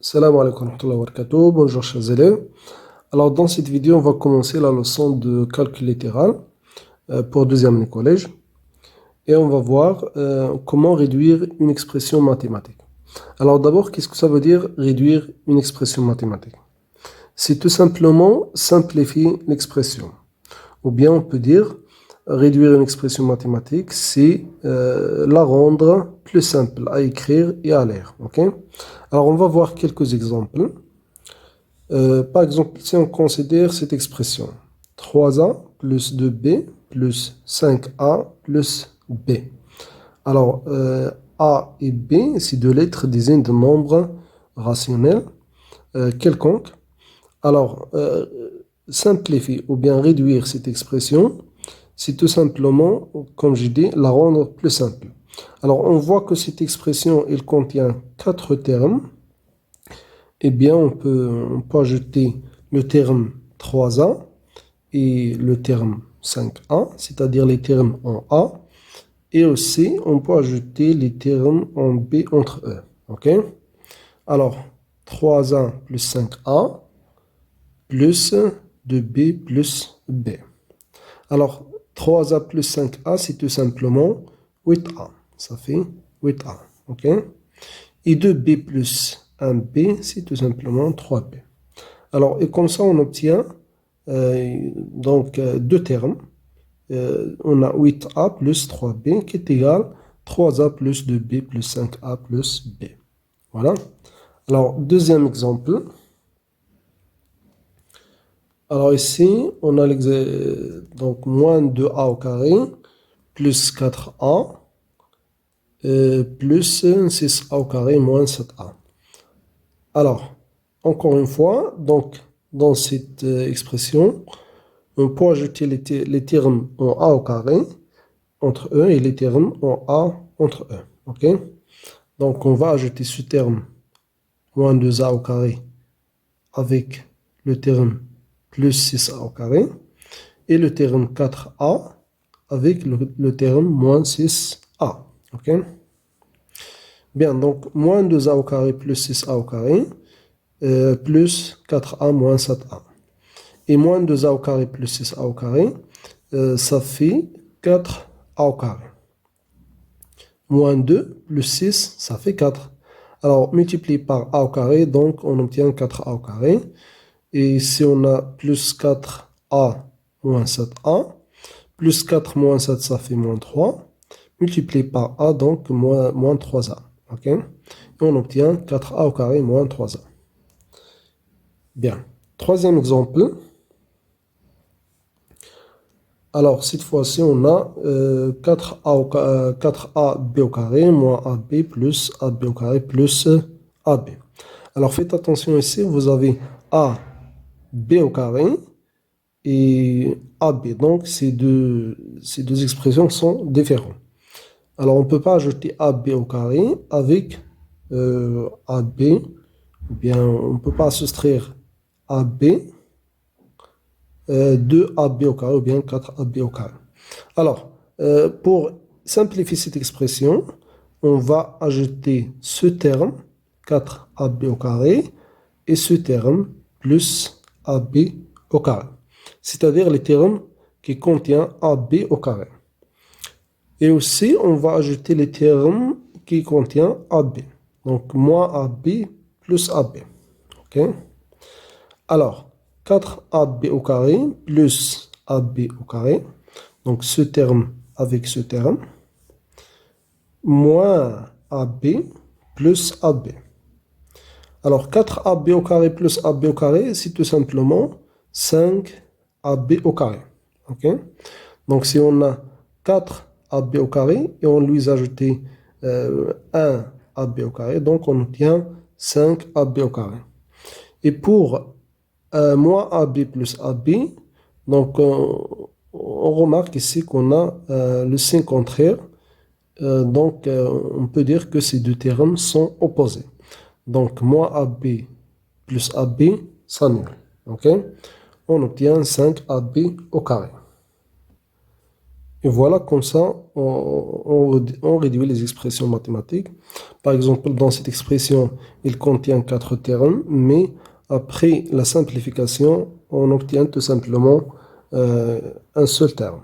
Salam alaikum wa rahmatullahi wa barakatuh. Bonjour chers élèves. Alors dans cette vidéo, on va commencer la leçon de calcul littéral pour deuxième année collège. Et on va voir comment réduire une expression mathématique. Alors d'abord, qu'est-ce que ça veut dire réduire une expression mathématique? C'est tout simplement simplifier l'expression. Ou bien on peut dire réduire une expression mathématique, c'est la rendre plus simple à écrire et à lire. Okay? Alors on va voir quelques exemples. Par exemple, si on considère cette expression 3a plus 2b plus 5a plus b. Alors, a et b, ces deux lettres désignent de nombres rationnels quelconques. Alors, simplifier ou bien réduire cette expression, c'est tout simplement, comme j'ai dit, la rendre plus simple. Alors, on voit que cette expression, elle contient 4 termes. Eh bien, on peut ajouter le terme 3a et le terme 5a, c'est-à-dire les termes en a. Et aussi, on peut ajouter les termes en b entre eux. OK? Alors, 3a plus 5a plus 2b plus b. Alors, 3a plus 5a, c'est tout simplement 8a. Ça fait 8a. OK? Et 2b plus 1b, c'est tout simplement 3b. Alors, et comme ça, on obtient deux termes. On a 8a plus 3b qui est égal à 3a plus 2b plus 5a plus b. Voilà. Alors, deuxième exemple. Alors ici, on a donc moins 2a au carré plus 4a plus 6a au carré moins 7a. Alors, encore une fois, donc dans cette expression, on peut ajouter les termes en a au carré entre eux et les termes en a entre eux. OK? Donc, on va ajouter ce terme moins 2a au carré avec le terme plus 6a au carré et le terme 4a avec le terme moins 6a. OK? Bien, donc moins 2a au carré plus 6a au carré plus 4a moins 7a. Et moins 2a au carré plus 6a au carré, ça fait 4a au carré. Moins 2 plus 6, ça fait 4. Alors, multiplié par a au carré, donc on obtient 4a au carré. Et si on a plus 4a moins 7a, plus 4 moins 7, ça fait moins 3. Multiplié par a, donc moins 3a. OK? Et on obtient 4a au carré moins 3a. Bien. Troisième exemple. Alors, cette fois-ci, on a 4ab au carré moins ab plus ab au carré plus ab. Alors, faites attention ici, vous avez ab au carré et ab. Donc, ces deux expressions sont différentes. Alors, on ne peut pas ajouter ab au carré avec ab, ou bien on ne peut pas soustraire ab 2ab au carré ou bien 4ab au carré. Alors, pour simplifier cette expression, on va ajouter ce terme 4ab au carré et ce terme plus ab au carré. C'est-à-dire les termes qui contiennent ab au carré. Et aussi, on va ajouter les termes qui contiennent ab. Donc, moins ab plus ab. OK? Alors, 4ab au carré plus ab au carré. Donc, ce terme avec ce terme. Moins ab plus ab. Alors, 4ab au carré plus ab au carré, c'est tout simplement 5ab au carré. OK? Donc, si on a 4ab au carré et on lui a ajouté 1ab au carré, donc on obtient 5ab au carré. Et pour moins AB plus AB, donc on remarque ici qu'on a le signe contraire. Donc on peut dire que ces deux termes sont opposés. Donc moins AB plus AB s'annule. OK? On obtient 5AB au carré. Et voilà, comme ça, on réduit les expressions mathématiques. Par exemple, dans cette expression, il contient quatre termes, mais après la simplification, on obtient tout simplement un seul terme.